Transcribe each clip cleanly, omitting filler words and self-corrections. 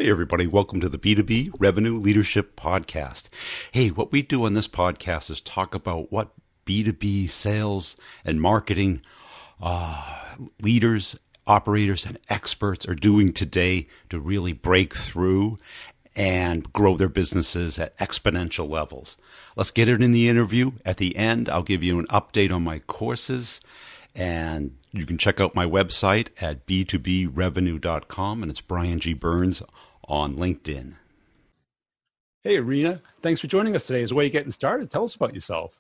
Hey, everybody. Welcome to the B2B Revenue Leadership Podcast. Hey, what we do on this podcast is talk about what B2B sales and marketing leaders, operators, and experts are doing today to really break through and grow their businesses at exponential levels. Let's get it in the interview. At the end, I'll give you an update on my courses, and you can check out my website at b2brevenue.com, and it's Brian G. Burns on LinkedIn. Hey, Irina. Thanks for joining us today. As a way of getting started, tell us about yourself.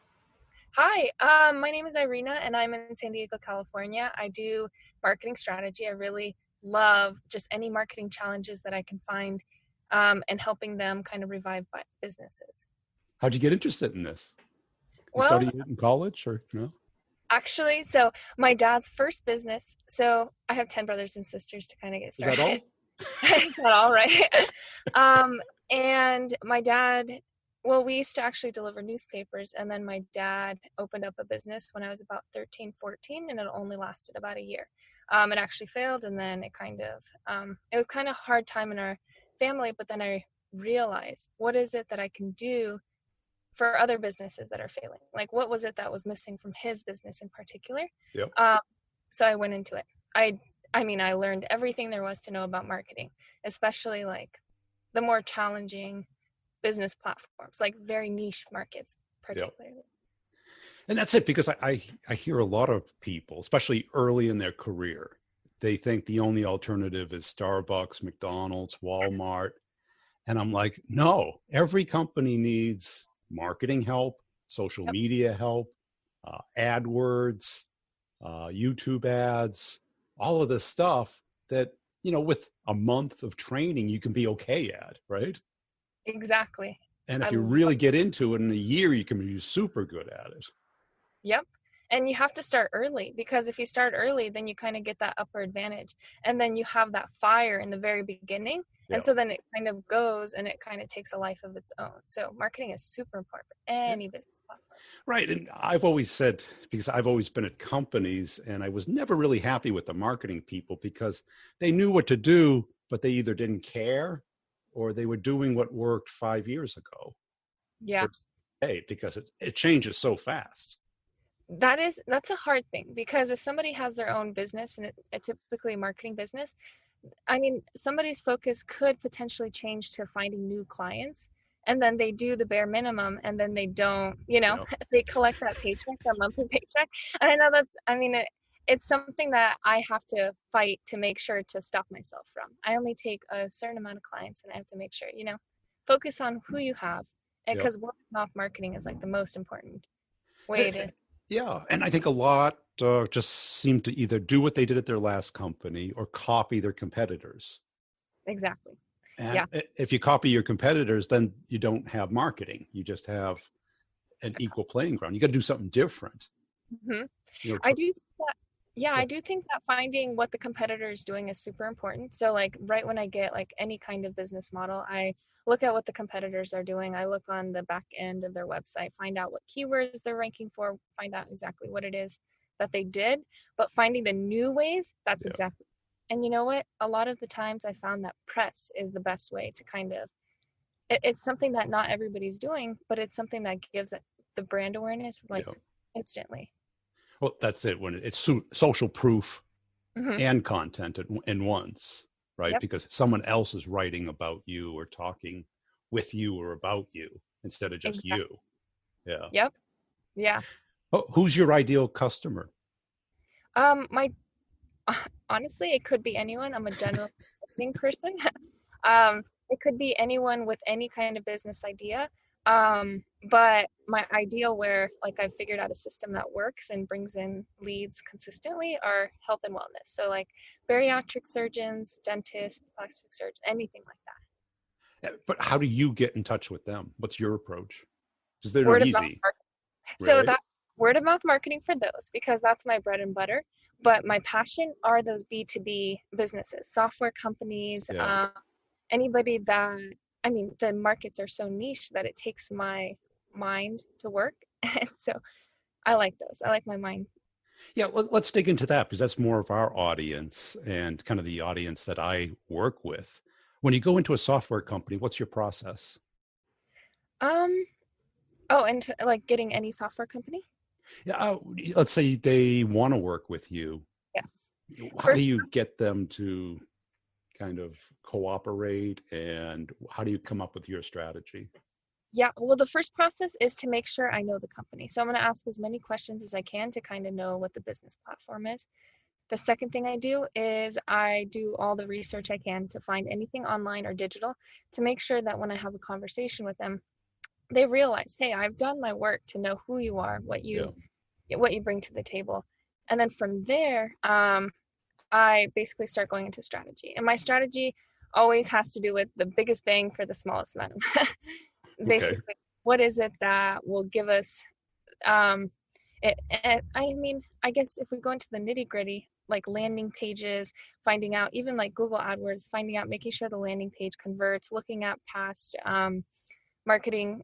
Hi, my name is Irina, and I'm in San Diego, California. I do marketing strategy. I really love just any marketing challenges that I can find and helping them kind of revive businesses. How'd you get interested in this? You Well, studied it in college or no? actually, so my dad's first business, so I have 10 brothers and sisters to kind of get started. Is that all? Is that all right? And my dad, well, we used to actually deliver newspapers, and then my dad opened up a business when I was about 13, 14, and it only lasted about a year. It actually failed, and then it was kind of a hard time in our family, but then I realized, what is it that I can do for other businesses that are failing? Like, what was it that was missing from his business in particular? Yep. So I went into it. I learned everything there was to know about marketing, especially like the more challenging business platforms, like very niche markets, particularly. Yep. And that's it, because I hear a lot of people, especially early in their career, they think the only alternative is Starbucks, McDonald's, Walmart. And I'm like, no, every company needs marketing help, social Yep. media help, AdWords, YouTube ads, all of this stuff that, with a month of training, you can be okay at, right? Exactly. And if you really get into it in a year, you can be super good at it. Yep. And you have to start early, because if you start early, then you kind of get that upper advantage. And then you have that fire in the very beginning. Yeah. And so then it kind of goes and it kind of takes a life of its own. So marketing is super important for any business platform. Right. And I've always said, because I've always been at companies, and I was never really happy with the marketing people because they knew what to do, but they either didn't care or they were doing what worked 5 years ago. Yeah. Hey, because it changes so fast. That's a hard thing, because if somebody has their own business, and it's typically a marketing business, somebody's focus could potentially change to finding new clients, and then they do the bare minimum, and then they don't, they collect that paycheck, that monthly paycheck. And I know it's something that I have to fight to make sure to stop myself from. I only take a certain amount of clients, and I have to make sure, focus on who you have, because word of mouth marketing is like the most important way to. Yeah. And I think a lot just seem to either do what they did at their last company or copy their competitors. Exactly. And if you copy your competitors, then you don't have marketing. You just have an equal playing ground. You got to do something different. Mm-hmm. I do think that finding what the competitor is doing is super important. So like right when I get like any kind of business model, I look at what the competitors are doing. I look on the back end of their website, find out what keywords they're ranking for, find out exactly what it is that they did. But finding the new ways, that's exactly. And you know what? A lot of the times I found that press is the best way to kind of, it's something that not everybody's doing, but it's something that gives it the brand awareness instantly. Well, that's it. When it's social proof and content in once, right? Yep. Because someone else is writing about you or talking with you or about you instead of just you. Yeah. Yep. Yeah. Oh, who's your ideal customer? Honestly, it could be anyone. I'm a general person. It could be anyone with any kind of business idea. But my ideal, where like I've figured out a system that works and brings in leads consistently, are health and wellness. So like bariatric surgeons, dentists, plastic surgeons, anything like that. But how do you get in touch with them? What's your approach? Because they're not easy. So that word of mouth marketing for those, because that's my bread and butter. But my passion are those B2B businesses, software companies, anybody that, the markets are so niche that it takes my mind to work. And so I like those. I like my mind. Yeah, let's dig into that, because that's more of our audience and kind of the audience that I work with. When you go into a software company, what's your process? Um, oh, and like getting any software company? Yeah, let's say they want to work with you. Yes. How do First, you get them to kind of cooperate, and how do you come up with your strategy? yeah, well, the first process is to make sure I know the company. So I'm going to ask as many questions as I can to kind of know what the business platform is. The second thing I do is I do all the research I can to find anything online or digital to make sure that when I have a conversation with them, they realize, hey, I've done my work to know who you are, Yeah. what you bring to the table. And then from there, I basically start going into strategy. And my strategy always has to do with the biggest bang for the smallest amount of Okay. basically what is it that will give us um I mean, I guess if we go into the nitty gritty, like landing pages, finding out, even like Google AdWords, finding out, making sure the landing page converts, looking at past marketing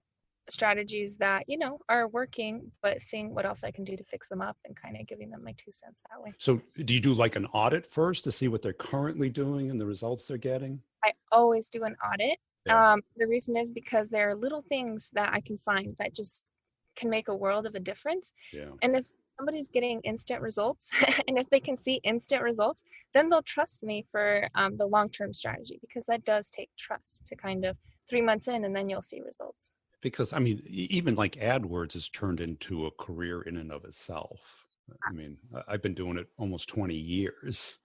strategies that, are working, but seeing what else I can do to fix them up and kind of giving them my 2 cents that way. So do you do like an audit first to see what they're currently doing and the results they're getting? I always do an audit. Yeah. The reason is because there are little things that I can find that just can make a world of a difference. Yeah. And if somebody's getting instant results, and if they can see instant results, then they'll trust me for the long-term strategy, because that does take trust to kind of 3 months in, and then you'll see results. Because I mean, even like AdWords has turned into a career in and of itself. I mean, I've been doing it almost 20 years,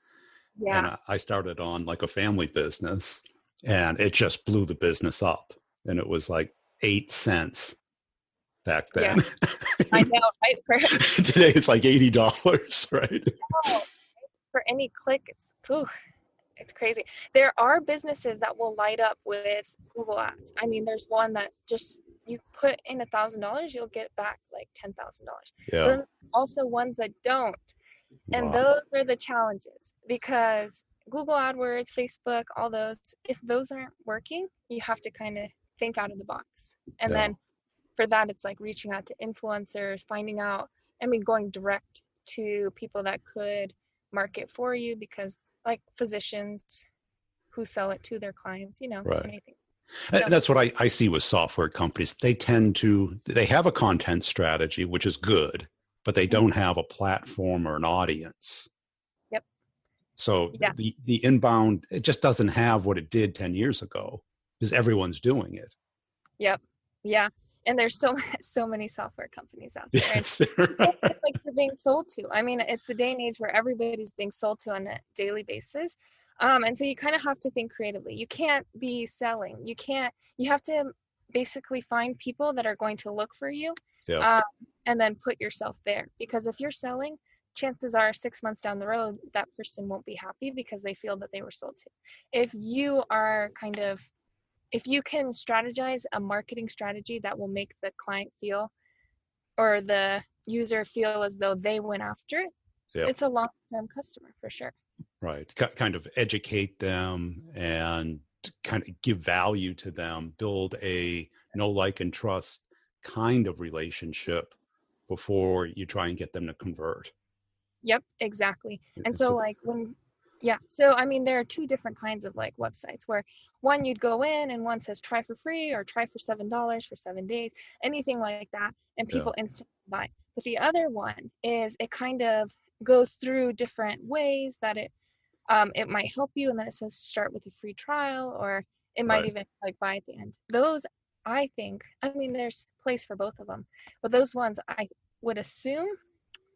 and Yeah, I started on like a family business, and it just blew the business up. And it was like 8 cents back yeah, then. I know, right? Today it's like $80, right? For any click, it's crazy. There are businesses that will light up with Google Ads. I mean, there's one that just you put in $1,000, you'll get back like $10,000. But Yeah. then also ones that don't, and Wow. those are the challenges, because Google AdWords, Facebook, all those, if those aren't working, you have to kind of think out of the box. And Yeah. then for that, it's like reaching out to influencers, finding out, I mean, going direct to people that could market for you, because like physicians who sell it to their clients, Right. anything. And So, that's what I see with software companies. They have a content strategy, which is good, but they don't have a platform or an audience. yep. So Yeah. the inbound, it just doesn't have what it did 10 years ago because everyone's doing it. Yep. Yeah. And there's so many software companies out there. And Yes. it's like you're being sold to. I mean, it's a day and age where everybody's being sold to on a daily basis. And so you kind of have to think creatively. You can't be selling. You have to basically find people that are going to look for you, Yeah. um, and then put yourself there. Because if you're selling, chances are 6 months down the road, that person won't be happy because they feel that they were sold to. If you are if you can strategize a marketing strategy that will make the client feel, or the user feel as though they went after it, Yeah. it's a long-term customer for sure. Right. Kind of educate them and kind of give value to them, build a know, like, and trust kind of relationship before you try and get them to convert. Yep, exactly. And It's so like yeah, so I mean, there are two different kinds of like websites, where one you'd go in and one says try for free or try for $7 for 7 days, anything like that, and yeah. people instantly buy. But the other one is, it kind of goes through different ways that it might help you, and then it says start with a free trial, or it might Right. even like buy at the end. Those, I think, I mean, there's place for both of them, but those ones I would assume,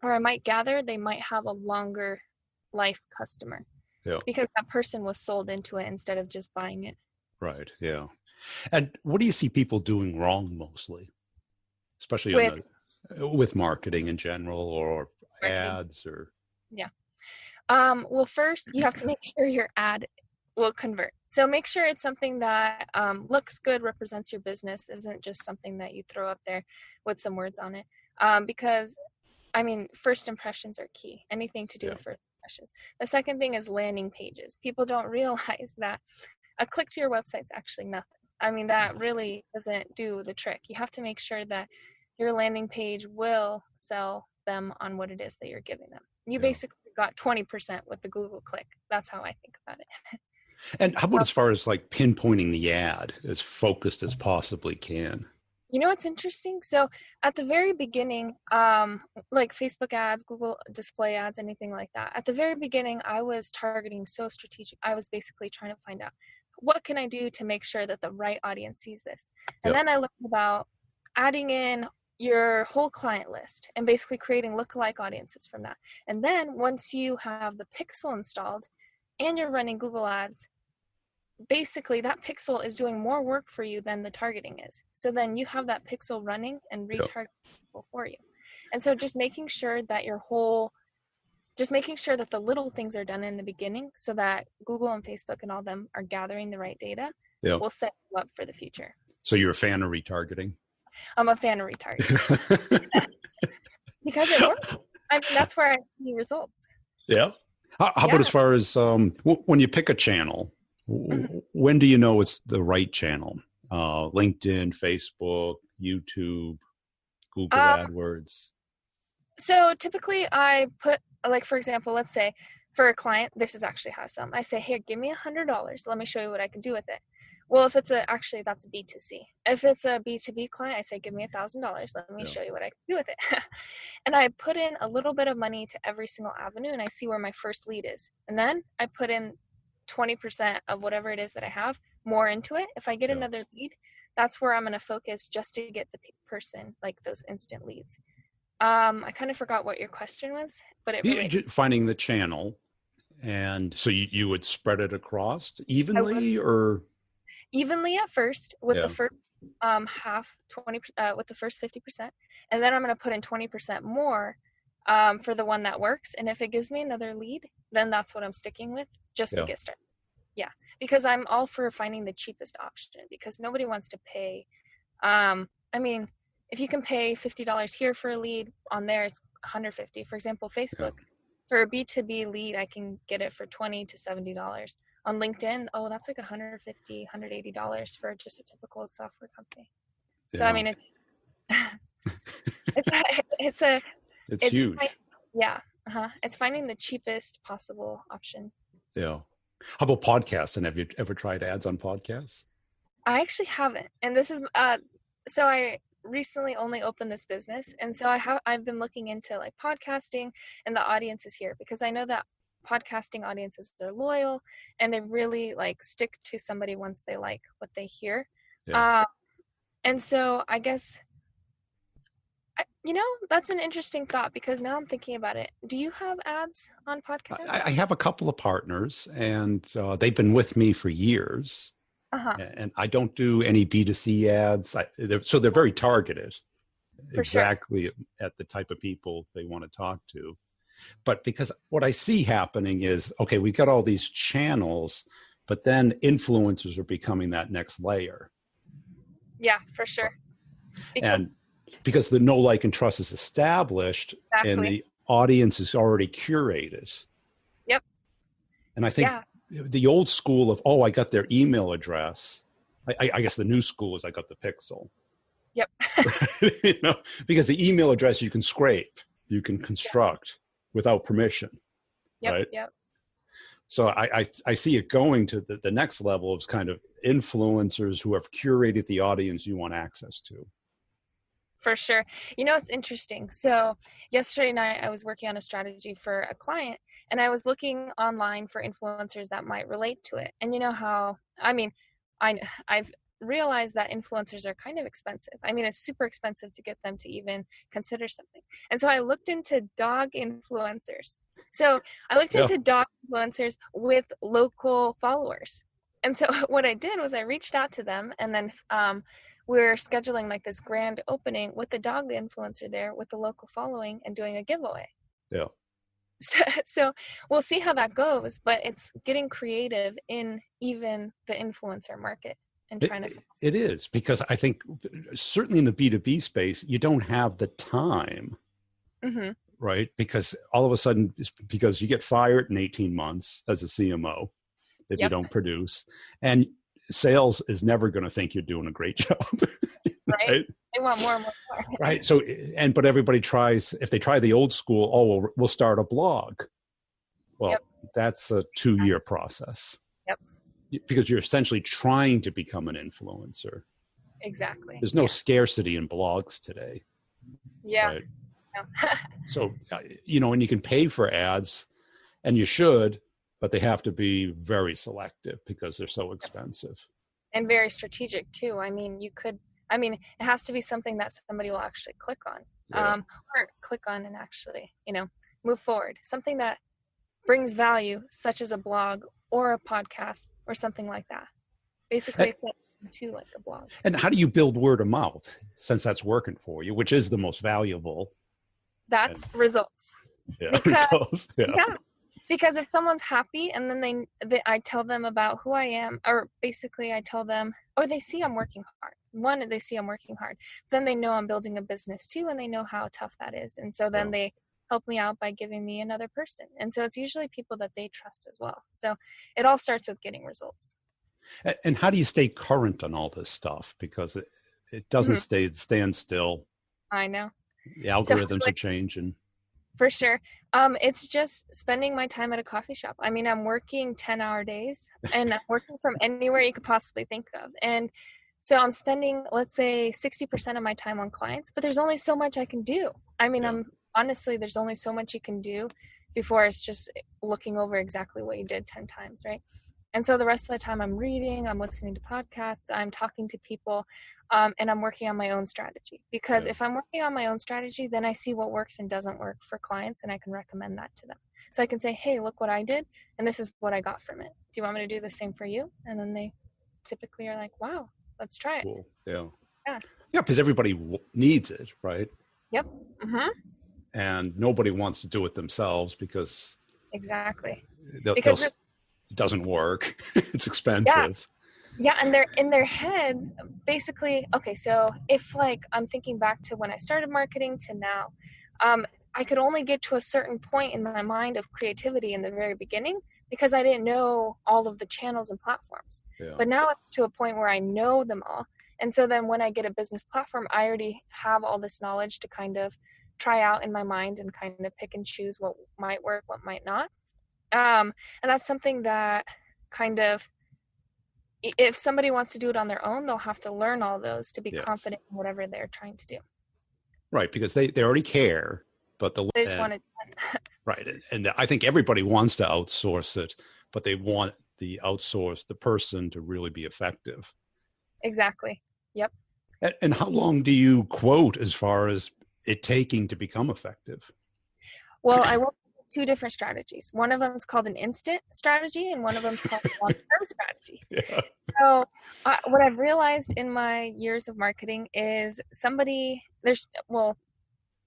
or I might gather, they might have a longer life customer, Yeah. because that person was sold into it instead of just buying it. Right. Yeah. And what do you see people doing wrong mostly, especially on With the with marketing in general or marketing, ads or yeah. Well, first you have to make sure your ad will convert. So make sure it's something that looks good, represents your business, isn't just something that you throw up there with some words on it. Because I mean, first impressions are key. Anything to do yeah. with first impressions. The second thing is landing pages. People don't realize that a click to your website is actually nothing. I mean, that really doesn't do the trick. You have to make sure that your landing page will sell them on what it is that you're giving them. You Yeah. basically got 20% with the Google click. That's how I think about it. And how about as far as like pinpointing the ad as focused as possibly can? You know what's interesting? So at the very beginning, like Facebook ads, Google display ads, anything like that. At the very beginning, I was targeting so strategic. I was basically trying to find out what can I do to make sure that the right audience sees this. And Yep. then I learned about adding in your whole client list and basically creating lookalike audiences from that. And then once you have the pixel installed and you're running Google ads, basically that pixel is doing more work for you than the targeting is. So then you have that pixel running and Yep. retargeting people for you. And so just making sure that the little things are done in the beginning so that Google and Facebook and all them are gathering the right data Yep. will set you up for the future. So you're a fan of retargeting? I'm a fan of retargeting. Because it works. I mean, that's where I see results. Yeah. How about as far as when you pick a channel, when do you know it's the right channel? LinkedIn, Facebook, YouTube, Google AdWords? So typically I put, like, for example, let's say for a client, this is actually how some, I say, here, give me $100. Let me show you what I can do with it. Well, if it's actually that's B2C. If it's a B2B client, I say, give me $1,000. Let me show you what I can do with it. And I put in a little bit of money to every single avenue and I see where my first lead is. And then I put in 20% of whatever it is that I have more into it. If I get another lead, that's where I'm going to focus just to get the person, like those instant leads. I kind of forgot what your question was, but it finding the channel. And so you would spread it across evenly or? Evenly at first with the first half 20 with the first 50%, and then I'm going to put in 20% more for the one that works, and if it gives me another lead, then that's what I'm sticking with just to get started. Because I'm all for finding the cheapest option, because nobody wants to pay I mean, if you can pay $50 here for a lead, on there it's $150. For example, Facebook, for a B2B lead, I can get it for $20 to $70. On LinkedIn, that's like $150, $180 for just a typical software company. So I mean, it's huge. It's finding the cheapest possible option. Yeah. How about podcasts? And have you ever tried ads on podcasts? I actually haven't. And this is so I recently only opened this business, and so I've been looking into like podcasting and the audiences here, because I know that podcasting audiences are loyal and they really like stick to somebody once they like what they hear. And so I guess that's an interesting thought, because now I'm thinking about it. Do you have ads on podcasts? I have a couple of partners, and they've been with me for years. And I don't do any B2C ads. So they're very targeted exactly at the type of people they want to talk to. But because what I see happening is, okay, we've got all these channels, but then influencers are becoming that next layer. Yeah, for sure. Because the know, like, and trust is established, and the audience is already curated. Yep. And I think the old school of, I got their email address. I guess the new school is I got the pixel. Yep. Because the email address you can scrape, you can construct without permission. Yep. Right? Yep. So I see it going to the next level of kind of influencers who have curated the audience you want access to. For sure. It's interesting. So yesterday night I was working on a strategy for a client, and I was looking online for influencers that might relate to it. And I've realized that influencers are kind of expensive. I mean, it's super expensive to get them to even consider something. And so I looked into dog influencers. So I looked into dog influencers with local followers. And so what I did was I reached out to them, and then we're scheduling like this grand opening with the dog influencer there with the local following and doing a giveaway. Yeah. So we'll see how that goes, but it's getting creative in even the influencer market and trying to. It is, because I think certainly in the B2B space, you don't have the time, right? Because all of a sudden, because you get fired in 18 months as a CMO if you don't produce, and sales is never going to think you're doing a great job. Right? They want more and more. Right. So, but everybody tries, if they try the old school, we'll start a blog. Well, that's a 2-year process. Yep. because you're essentially trying to become an influencer. Exactly. There's no scarcity in blogs today. Yeah. Right? No. So, and you can pay for ads, and you should, but they have to be very selective because they're so expensive. And very strategic too. It has to be something that somebody will actually click on, or click on and actually, move forward. Something that brings value, such as a blog or a podcast or something like that. Basically, it's like a blog. And how do you build word of mouth, since that's working for you, which is the most valuable? That's results. Yeah, results. Yeah. Because if someone's happy and then I tell them about who I am, or basically I tell them, or they see I'm working hard. One, they see I'm working hard. Then they know I'm building a business too, and they know how tough that is. And so then they help me out by giving me another person. And so it's usually people that they trust as well. So it all starts with getting results. And how do you stay current on all this stuff? Because it doesn't stand still. I know. The algorithms are changing. For sure. It's just spending my time at a coffee shop. I'm working 10-hour days, and I'm working from anywhere you could possibly think of. And so I'm spending, let's say, 60% of my time on clients, but there's only so much I can do. There's only so much you can do before it's just looking over exactly what you did 10 times, right? And so the rest of the time I'm reading, I'm listening to podcasts, I'm talking to people, and I'm working on my own strategy. Because if I'm working on my own strategy, then I see what works and doesn't work for clients, and I can recommend that to them. So I can say, hey, look what I did, and this is what I got from it. Do you want me to do the same for you? And then they typically are like, wow, let's try it. Cool. Yeah. Yeah. Yeah, because everybody needs it, right? Yep. Mm-hmm. And nobody wants to do it themselves because because it doesn't work. It's expensive. Yeah, and they're in their heads, basically. Okay, so if I'm thinking back to when I started marketing to now, I could only get to a certain point in my mind of creativity in the very beginning because I didn't know all of the channels and platforms. Yeah. But now it's to a point where I know them all. And so then when I get a business platform, I already have all this knowledge to kind of try out in my mind and kind of pick and choose what might work, what might not. And that's something that kind of, if somebody wants to do it on their own, they'll have to learn all those to be confident in whatever they're trying to do. Right, because they already care, but they just want it done. Right, and I think everybody wants to outsource it, but they want the person to really be effective. Exactly. Yep. And how long do you quote as far as it taking to become effective? Well, I work with two different strategies. One of them is called an instant strategy, and one of them is called a long-term strategy. Yeah. So what I've realized in my years of marketing is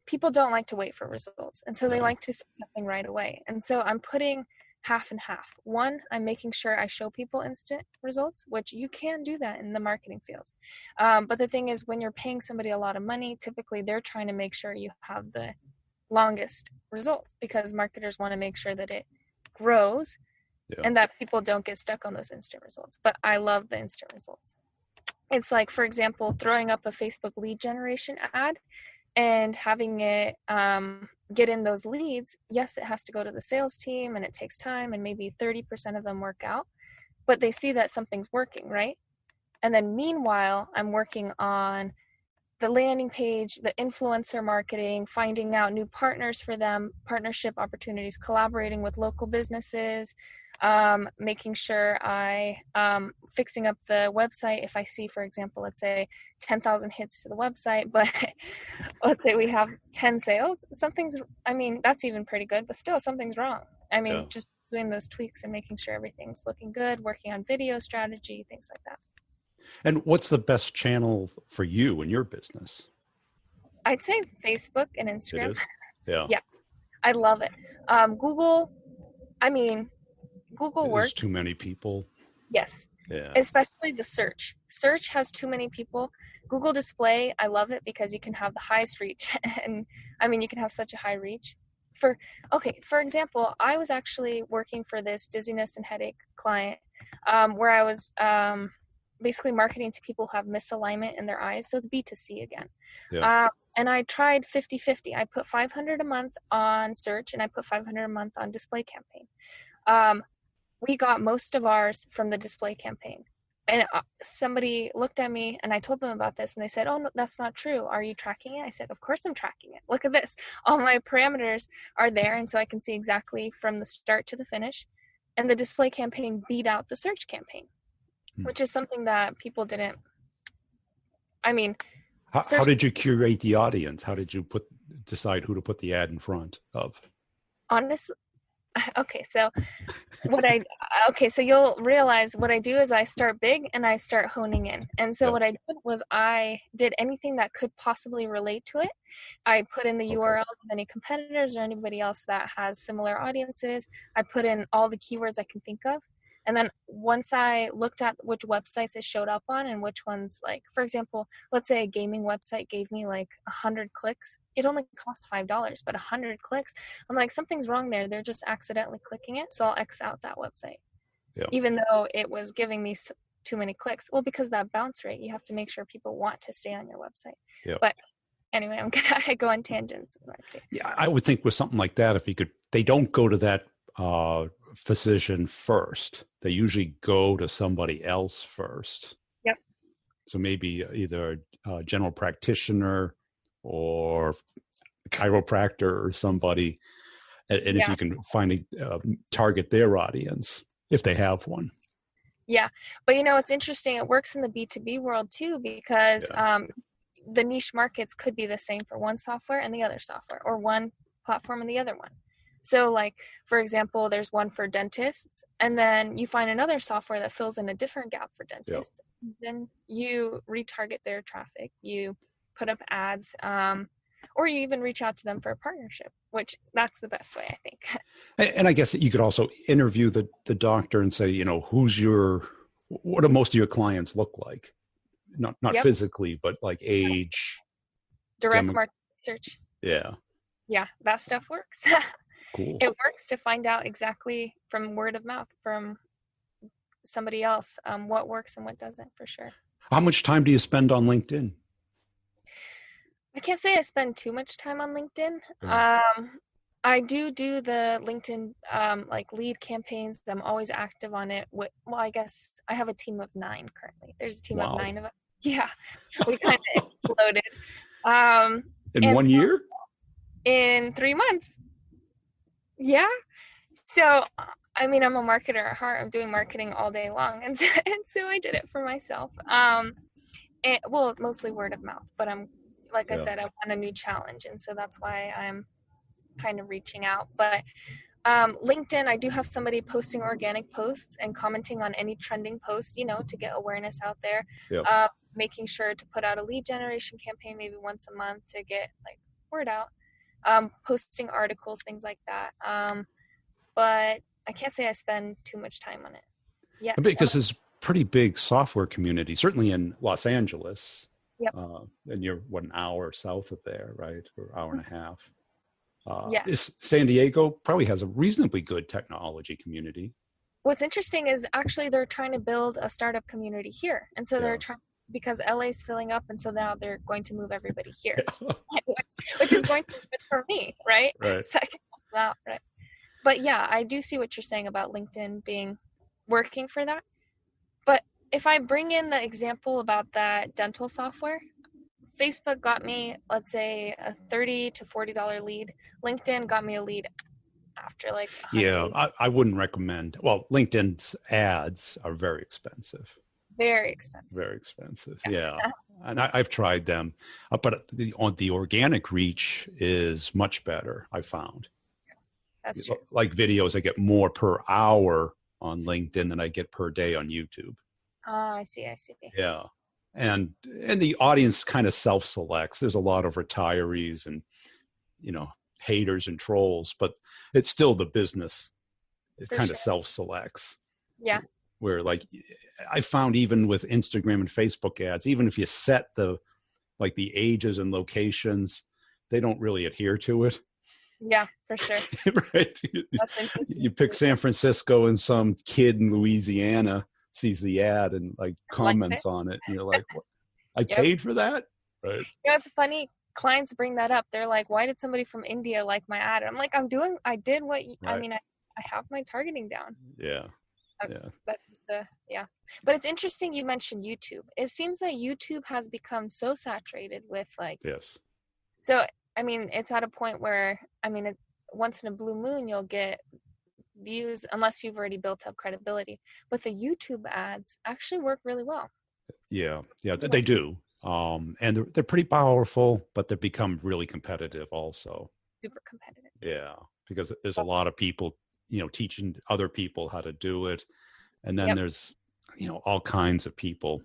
people don't like to wait for results. And so they like to see something right away. And so I'm putting half and half. One, I'm making sure I show people instant results, which you can do that in the marketing field. But the thing is, when you're paying somebody a lot of money, typically they're trying to make sure you have the longest results because marketers want to make sure that it grows and that people don't get stuck on those instant results. But I love the instant results. It's like, for example, throwing up a Facebook lead generation ad and having it get in those leads. Yes, it has to go to the sales team and it takes time and maybe 30% of them work out, but they see that something's working, right? And then meanwhile, I'm working on the landing page, the influencer marketing, finding out new partners for them, partnership opportunities, collaborating with local businesses, making sure fixing up the website. If I see, for example, let's say 10,000 hits to the website, but let's say we have 10 sales, that's even pretty good, but still something's wrong. Just doing those tweaks and making sure everything's looking good, working on video strategy, things like that. And what's the best channel for you in your business? I'd say Facebook and Instagram. It is? Yeah. Yeah. I love it. Google works. There's too many people. Yes. Yeah. Especially the search. Search has too many people. Google display, I love it because you can have the highest reach. And you can have such a high reach. For example, I was actually working for this dizziness and headache client where I was basically marketing to people who have misalignment in their eyes. So it's B2C again. Yeah. And I tried 50-50. I put $500 a month on search and I put $500 a month on display campaign. we got most of ours from the display campaign. And somebody looked at me and I told them about this and they said, oh, no, that's not true. Are you tracking it? I said, of course I'm tracking it. Look at this. All my parameters are there. And so I can see exactly from the start to the finish. And the display campaign beat out the search campaign, which is something that people didn't. I mean, how did you curate the audience? How did you decide who to put the ad in front of? Honestly, okay, so so you'll realize what I do is I start big and I start honing in. And so what I did was I did anything that could possibly relate to it. I put in the URLs of any competitors or anybody else that has similar audiences. I put in all the keywords I can think of. And then once I looked at which websites it showed up on and which ones, like, for example, let's say a gaming website gave me like 100 clicks. It only costs $5, but 100 clicks. I'm like, something's wrong there. They're just accidentally clicking it. So I'll X out that website, even though it was giving me too many clicks. Well, because that bounce rate, you have to make sure people want to stay on your website. But anyway, I go on tangents. Yeah, I would think with something like that, they don't go to that physician first. They usually go to somebody else first. Yep. So maybe either a general practitioner or a chiropractor or somebody. And if you can find target their audience, if they have one. Yeah. But it's interesting. It works in the B2B world too, because the niche markets could be the same for one software and the other software, or one platform and the other one. So like, for example, there's one for dentists, and then you find another software that fills in a different gap for dentists. Yep. Then you retarget their traffic, you put up ads, or you even reach out to them for a partnership, which that's the best way, I think. And I guess you could also interview the doctor and say, what do most of your clients look like? Not physically, but like age. Direct market research. Yeah. Yeah, that stuff works. Cool. It works to find out exactly from word of mouth from somebody else what works and what doesn't, for sure. How much time do you spend on LinkedIn? I can't say I spend too much time on LinkedIn. I do the LinkedIn like lead campaigns. I'm always active on it. I guess I have a team of 9 currently. There's a team of 9 of us. Yeah, we kind of exploded. In 1 year? In 3 months. Yeah. So, I mean, I'm a marketer at heart. I'm doing marketing all day long. And so I did it for myself. Mostly word of mouth, but I said, I want a new challenge. And so that's why I'm kind of reaching out. But LinkedIn, I do have somebody posting organic posts and commenting on any trending posts, to get awareness out there. Yep. Making sure to put out a lead generation campaign maybe once a month to get like word out. Posting articles, things like that. But I can't say I spend too much time on it. Yeah. Because there's a pretty big software community, certainly in Los Angeles. Yep. And you're an hour south of there, right? Or hour and a half. San Diego probably has a reasonably good technology community. What's interesting is actually they're trying to build a startup community here. And so they're trying, because LA's filling up, and so now they're going to move everybody here, which is going to be good for me, right? Right. So I can help out, right? But yeah, I do see what you're saying about LinkedIn working for that. But if I bring in the example about that dental software, Facebook got me, let's say, a $30 to $40 lead. LinkedIn got me a lead after like 100. Yeah, I wouldn't recommend. Well, LinkedIn's ads are very expensive. Very expensive. Very expensive. Yeah. And I've tried them, but the organic reach is much better, I found. That's true. Like videos, I get more per hour on LinkedIn than I get per day on YouTube. I see. Yeah. And the audience kind of self-selects. There's a lot of retirees and, haters and trolls, but it's still the business. It kind of self-selects. Yeah. Where like I found even with Instagram and Facebook ads, even if you set the ages and locations, they don't really adhere to it. Yeah, for sure. Right. You pick San Francisco and some kid in Louisiana sees the ad and comments on it. And you're like, what? I paid for that? Right. It's funny. Clients bring that up. They're like, why did somebody from India like my ad? I'm like, I did what, right. I have my targeting down. Yeah. Yeah. That's just yeah. But it's interesting you mentioned YouTube. It seems that YouTube has become so saturated with like, Yes. so I mean, it's at a point where I mean, once in a blue moon you'll get views unless you've already built up credibility. But the YouTube ads actually work really well. Yeah. Yeah. They do. And they're pretty powerful, but they've become really competitive also. Super competitive too. Yeah. Because there's a lot of people, teaching other people how to do it. And then there's, all kinds of people,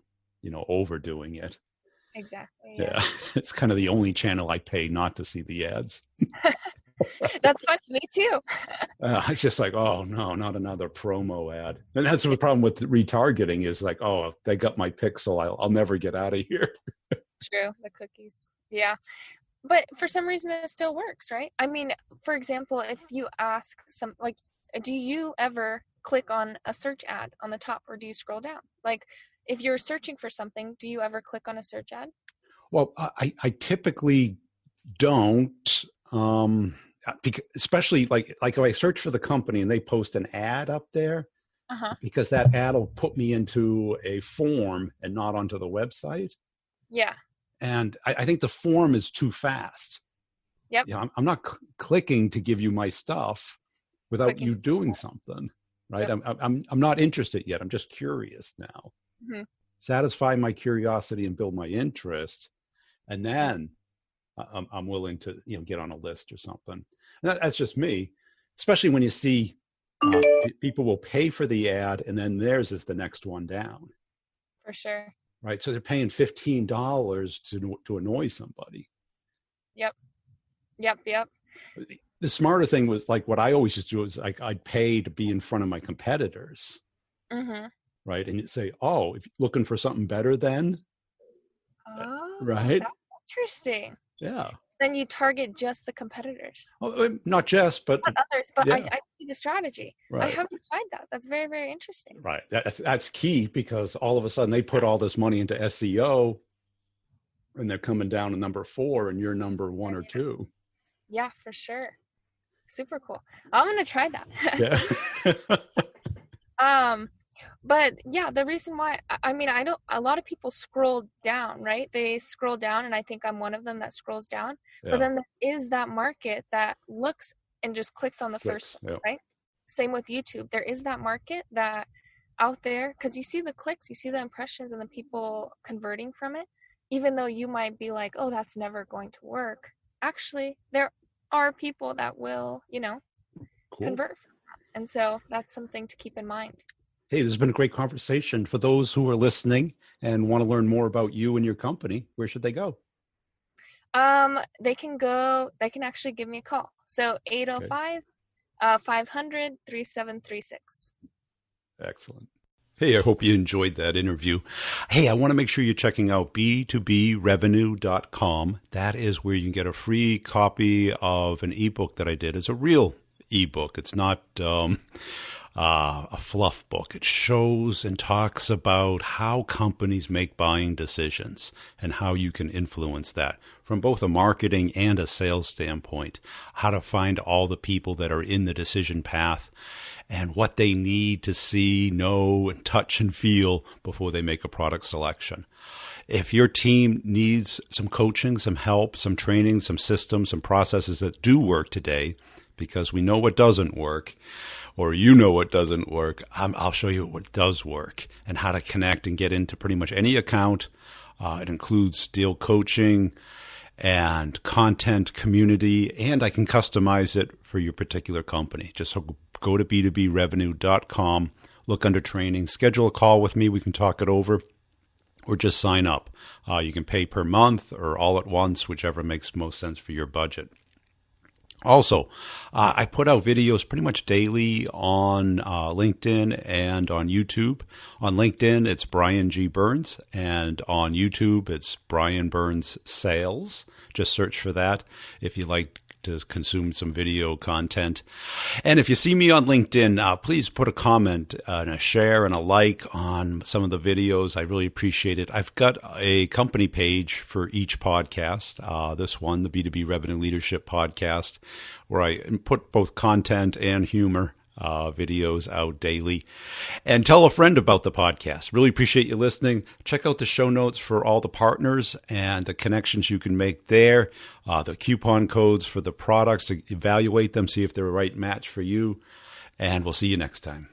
overdoing it. Exactly. Yeah. It's kind of the only channel I pay not to see the ads. That's funny. Me too. It's just like, oh no, not another promo ad. And that's the problem with retargeting is like, oh, if they got my pixel, I'll never get out of here. True. The cookies. Yeah. But for some reason it still works, right? I mean, for example, if you ask like, do you ever click on a search ad on the top or do you scroll down? Like if you're searching for something, do you ever click on a search ad? Well, I typically don't, especially like if I search for the company and they post an ad up there, because that ad will put me into a form and not onto the website. Yeah. And I think the form is too fast. Yep. I'm not clicking to give you my stuff without you doing something, right? Yep. I'm not interested yet. I'm just curious now. Mm-hmm. Satisfy my curiosity and build my interest, and then I'm willing to get on a list or something. And that's just me, especially when you see people will pay for the ad and then theirs is the next one down. For sure. Right, so they're paying $15 to annoy somebody. Yep. The smarter thing was like what I always just do is like I'd pay to be in front of my competitors. Mm-hmm. Right, and you say, "Oh, if you're looking for something better, then." Oh, right. That's interesting. Yeah. Then you target just the competitors. Well, not just, but not others. But yeah. I see the strategy. Right. I haven't tried that. That's very, very interesting. Right. That's key because all of a sudden they put all this money into SEO, and they're coming down to number 4, and you're number 1 or 2. Yeah, for sure. Super cool. I'm gonna try that. Yeah. But yeah, the reason why, I mean, a lot of people scroll down, right? They scroll down, and I think I'm one of them that scrolls down. Yeah. But then there is that market that looks and just clicks on the first one, right? Same with YouTube. There is that market that out there, because you see the clicks, you see the impressions and the people converting from it, even though you might be like, oh, that's never going to work. Actually, there are people that will, convert from that. And so that's something to keep in mind. Hey, this has been a great conversation. For those who are listening and want to learn more about you and your company, where should they go? They can actually give me a call. So 805-500-3736. Excellent. Hey, I hope you enjoyed that interview. Hey, I want to make sure you're checking out B2BRevenue.com. That is where you can get a free copy of an ebook that I did. It's a real ebook. It's not a fluff book. It shows and talks about how companies make buying decisions and how you can influence that from both a marketing and a sales standpoint, how to find all the people that are in the decision path and what they need to see, know, and touch and feel before they make a product selection. If your team needs some coaching, some help, some training, some systems, some processes that do work today, because we know what doesn't work, or you know what doesn't work, I'll show you what does work and how to connect and get into pretty much any account. It includes deal coaching and content community, and I can customize it for your particular company. Just go to b2brevenue.com, look under training, schedule a call with me. We can talk it over, or just sign up. You can pay per month or all at once, whichever makes most sense for your budget. Also, I put out videos pretty much daily on LinkedIn and on YouTube. On LinkedIn, it's Brian G. Burns, and on YouTube, it's Brian Burns Sales. Just search for that if you like to consume some video content. And if you see me on LinkedIn, please put a comment and a share and a like on some of the videos. I really appreciate it. I've got a company page for each podcast. This one, the B2B Revenue Leadership Podcast, where I put both content and humor videos out daily. And tell a friend about the podcast. Really appreciate you listening. Check out the show notes for all the partners and the connections you can make there, the coupon codes for the products to evaluate them, see if they're a right match for you. And we'll see you next time.